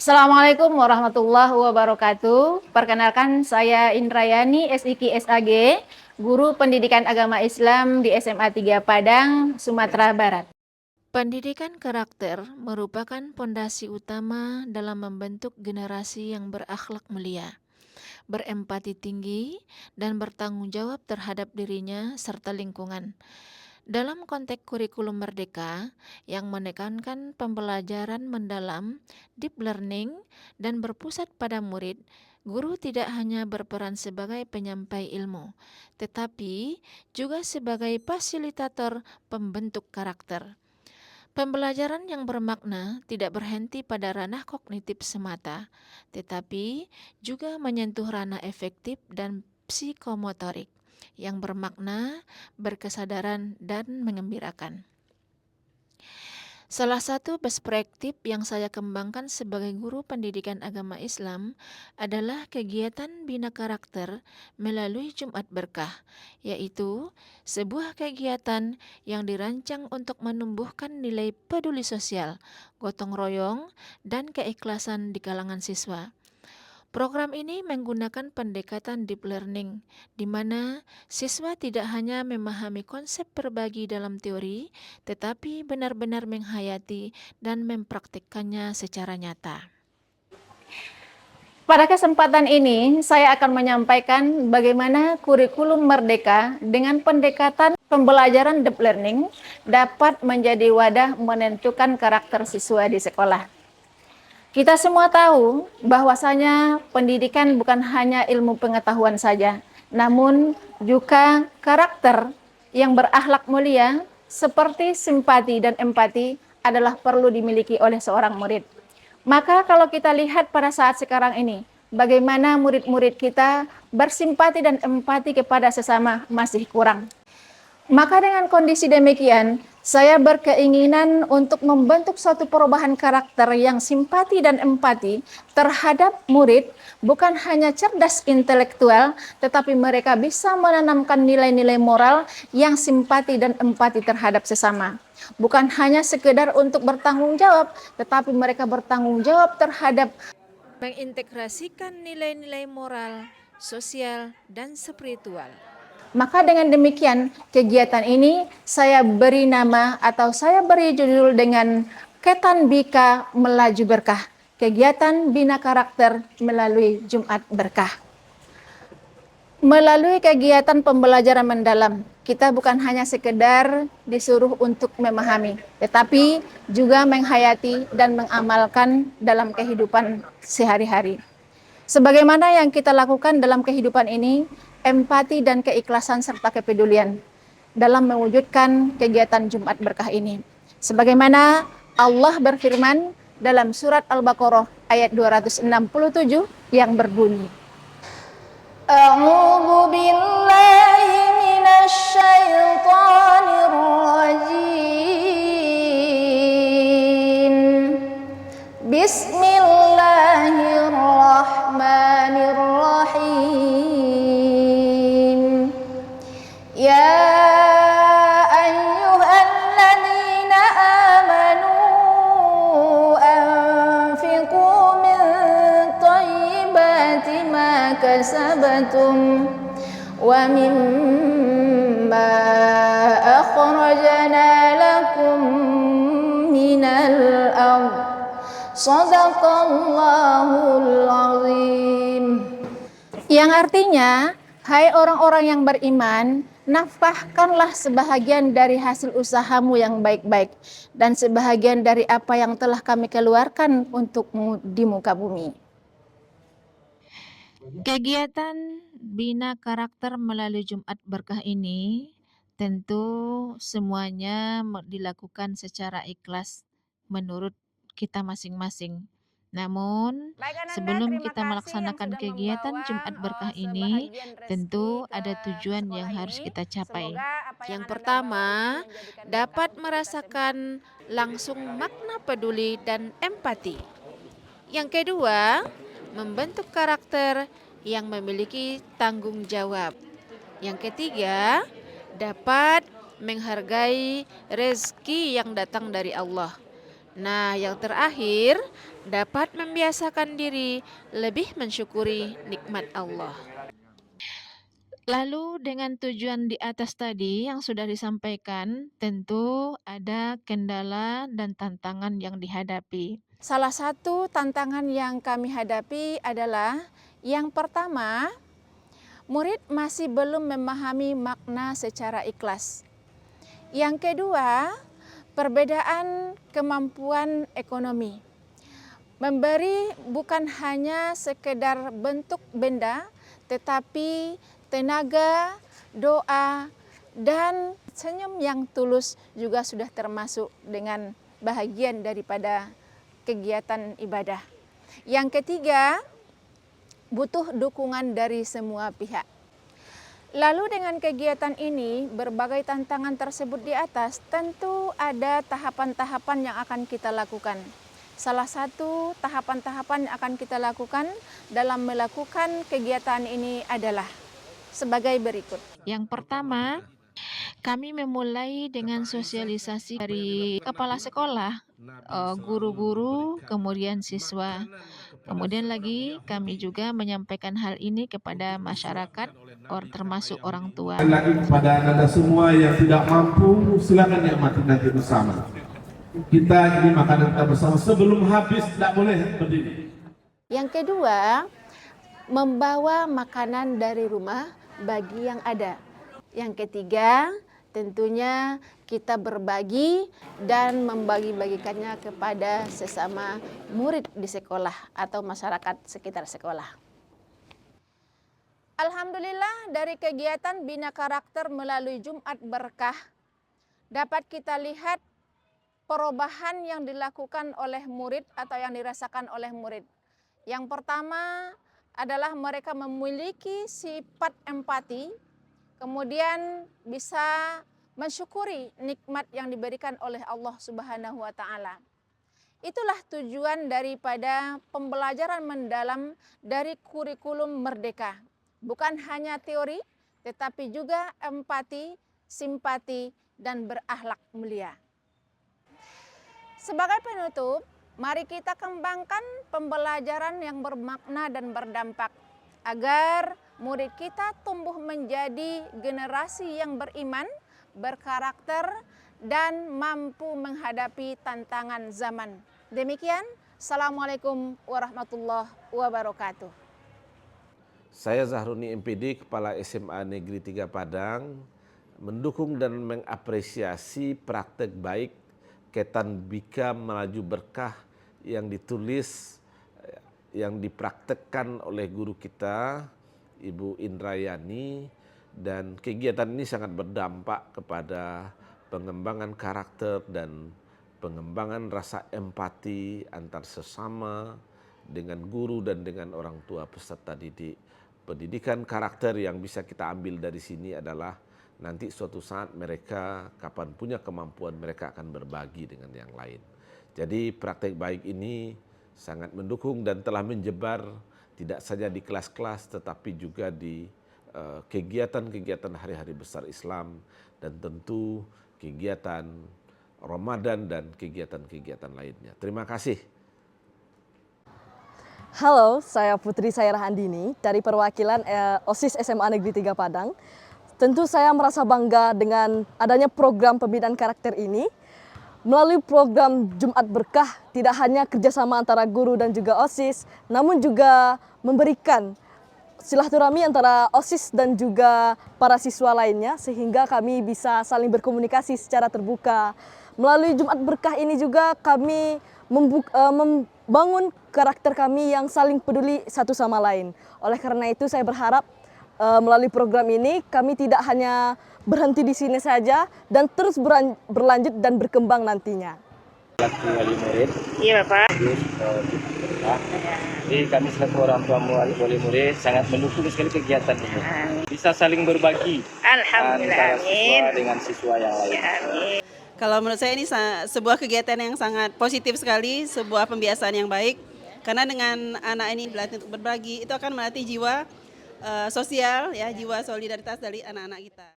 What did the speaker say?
Assalamualaikum warahmatullahi wabarakatuh. Perkenalkan, saya Indrayani SIK SAG, Guru Pendidikan Agama Islam di SMA 3 Padang, Sumatera Barat. Pendidikan karakter merupakan pondasi utama dalam membentuk generasi yang berakhlak mulia, berempati tinggi, dan bertanggung jawab terhadap dirinya serta lingkungan. Dalam konteks kurikulum merdeka yang menekankan pembelajaran mendalam, deep learning, dan berpusat pada murid, guru tidak hanya berperan sebagai penyampai ilmu, tetapi juga sebagai fasilitator pembentuk karakter. Pembelajaran yang bermakna tidak berhenti pada ranah kognitif semata, tetapi juga menyentuh ranah efektif dan psikomotorik yang bermakna, berkesadaran, dan mengembirakan. Salah satu perspektif yang saya kembangkan sebagai guru pendidikan agama Islam adalah kegiatan bina karakter melalui Jumat Berkah, yaitu sebuah kegiatan yang dirancang untuk menumbuhkan nilai peduli sosial, gotong royong, dan keikhlasan di kalangan siswa. Program ini menggunakan pendekatan deep learning, di mana siswa tidak hanya memahami konsep berbagi dalam teori, tetapi benar-benar menghayati dan mempraktikkannya secara nyata. Pada kesempatan ini, saya akan menyampaikan bagaimana kurikulum merdeka dengan pendekatan pembelajaran deep learning dapat menjadi wadah menentukan karakter siswa di sekolah. Kita semua tahu bahwasanya pendidikan bukan hanya ilmu pengetahuan saja, namun juga karakter yang berakhlak mulia seperti simpati dan empati adalah perlu dimiliki oleh seorang murid. Maka kalau kita lihat pada saat sekarang ini, bagaimana murid-murid kita bersimpati dan empati kepada sesama masih kurang. Maka dengan kondisi demikian, saya berkeinginan untuk membentuk suatu perubahan karakter yang simpati dan empati terhadap murid, bukan hanya cerdas intelektual, tetapi mereka bisa menanamkan nilai-nilai moral yang simpati dan empati terhadap sesama. Bukan hanya sekedar untuk bertanggung jawab, tetapi mereka bertanggung jawab terhadap Mengintegrasikan nilai-nilai moral, sosial, dan spiritual. Maka dengan demikian, kegiatan ini saya beri nama atau saya beri judul dengan Ketan Bika Melaju Berkah. Kegiatan bina karakter melalui Jumat Berkah. Melalui kegiatan pembelajaran mendalam, kita bukan hanya sekedar disuruh untuk memahami, tetapi juga menghayati dan mengamalkan dalam kehidupan sehari-hari. Sebagaimana yang kita lakukan dalam kehidupan ini, empati dan keikhlasan serta kepedulian dalam mewujudkan kegiatan Jumat Berkah ini. Sebagaimana Allah berfirman dalam surat Al-Baqarah ayat 267 yang berbunyi, A'udzu billahi minasy syaithanir rajim. Bismillahirrahmanirrahim. Ya ayyuhalladzina amanu anfiqu min thayyibati ma kasabtum wa mimma akhrajna lakum minal ardh. Shadaqallahul azim. Yang artinya, hai orang-orang yang beriman, nafkahkanlah sebahagian dari hasil usahamu yang baik-baik dan sebahagian dari apa yang telah kami keluarkan untukmu di muka bumi. Kegiatan bina karakter melalui Jumat Berkah ini tentu semuanya dilakukan secara ikhlas menurut kita masing-masing. Namun, Baik Ananda, sebelum terima kita kasih yang melaksanakan sudah kegiatan membawa Jumat Berkah ini, sebahagian rezeki tentu ke ada tujuan yang sekolah harus ini. kita capai. Semoga apa yang Yang Ananda bawa pertama, ini menjadikan berkah dapat untuk kita semua. merasakan langsung makna peduli dan empati. Yang kedua, membentuk karakter yang memiliki tanggung jawab. Yang ketiga, dapat menghargai rezeki yang datang dari Allah. Nah, yang terakhir, dapat membiasakan diri lebih mensyukuri nikmat Allah. Lalu dengan tujuan di atas tadi yang sudah disampaikan, tentu ada kendala dan tantangan yang dihadapi. Salah satu tantangan yang kami hadapi adalah yang pertama, murid masih belum memahami makna secara ikhlas. Yang kedua, perbedaan kemampuan ekonomi. Memberi bukan hanya sekedar bentuk benda, tetapi tenaga, doa, dan senyum yang tulus juga sudah termasuk dengan bahagian daripada kegiatan ibadah. Yang ketiga, butuh dukungan dari semua pihak. Lalu dengan kegiatan ini, berbagai tantangan tersebut di atas, tentu ada tahapan-tahapan yang akan kita lakukan. Salah satu tahapan-tahapan yang akan kita lakukan dalam melakukan kegiatan ini adalah sebagai berikut. Yang pertama, kami memulai dengan sosialisasi dari kepala sekolah, guru-guru, kemudian siswa. Kemudian lagi kami juga menyampaikan hal ini kepada masyarakat, termasuk orang tua. Lagi kepada anda semua yang tidak mampu, silakan nikmati nanti bersama. Kita ini makan kita bersama sebelum habis, tidak boleh berdiri. Yang kedua, membawa makanan dari rumah bagi yang ada. Yang ketiga, tentunya kita berbagi dan membagi-bagikannya kepada sesama murid di sekolah atau masyarakat sekitar sekolah. Alhamdulillah, dari kegiatan bina karakter melalui Jumat Berkah dapat kita lihat perubahan yang dilakukan oleh murid atau yang dirasakan oleh murid. Yang pertama adalah mereka memiliki sifat empati, kemudian bisa mensyukuri nikmat yang diberikan oleh Allah Subhanahu wa Ta'ala. Itulah tujuan daripada pembelajaran mendalam dari kurikulum Merdeka. Bukan hanya teori, tetapi juga empati, simpati, dan berakhlak mulia. Sebagai penutup, mari kita kembangkan pembelajaran yang bermakna dan berdampak agar murid kita tumbuh menjadi generasi yang beriman, berkarakter, dan mampu menghadapi tantangan zaman. Demikian, Assalamualaikum warahmatullahi wabarakatuh. Saya Zahruni MPD, Kepala SMA Negeri 3 Padang, mendukung dan mengapresiasi praktek baik Ketan Bika Melaju Berkah yang ditulis, yang dipraktekkan oleh guru kita, Ibu Indrayani, dan kegiatan ini sangat berdampak kepada pengembangan karakter dan pengembangan rasa empati antar sesama dengan guru dan dengan orang tua peserta didik. Pendidikan karakter yang bisa kita ambil dari sini adalah nanti suatu saat mereka kapan punya kemampuan mereka akan berbagi dengan yang lain. Jadi praktek baik ini sangat mendukung dan telah menyebar tidak saja di kelas-kelas tetapi juga di kegiatan-kegiatan hari-hari besar Islam dan tentu kegiatan Ramadan dan kegiatan-kegiatan lainnya. Terima kasih. Halo, saya Putri Sairah Andini dari perwakilan OSIS SMA Negeri 3 Padang. Tentu saya merasa bangga dengan adanya program pembinaan karakter ini. Melalui program Jumat Berkah, tidak hanya kerjasama antara guru dan juga OSIS, namun juga memberikan silaturahmi antara OSIS dan juga para siswa lainnya, sehingga kami bisa saling berkomunikasi secara terbuka. Melalui Jumat Berkah ini juga kami membangun karakter kami yang saling peduli satu sama lain. Oleh karena itu saya berharap melalui program ini kami tidak hanya berhenti di sini saja dan terus berlanjut dan berkembang nantinya. Wali murid. Iya Bapak. Jadi kami selaku orang tua wali murid sangat mendukung sekali kegiatan ini. Bisa saling berbagi Alhamdulillah. antara siswa dengan siswa yang lain. Amin. Kalau menurut saya ini sebuah kegiatan yang sangat positif sekali, sebuah pembiasaan yang baik. Karena dengan anak ini belajar untuk berbagi, itu akan melatih jiwa sosial, ya, jiwa solidaritas dari anak-anak kita.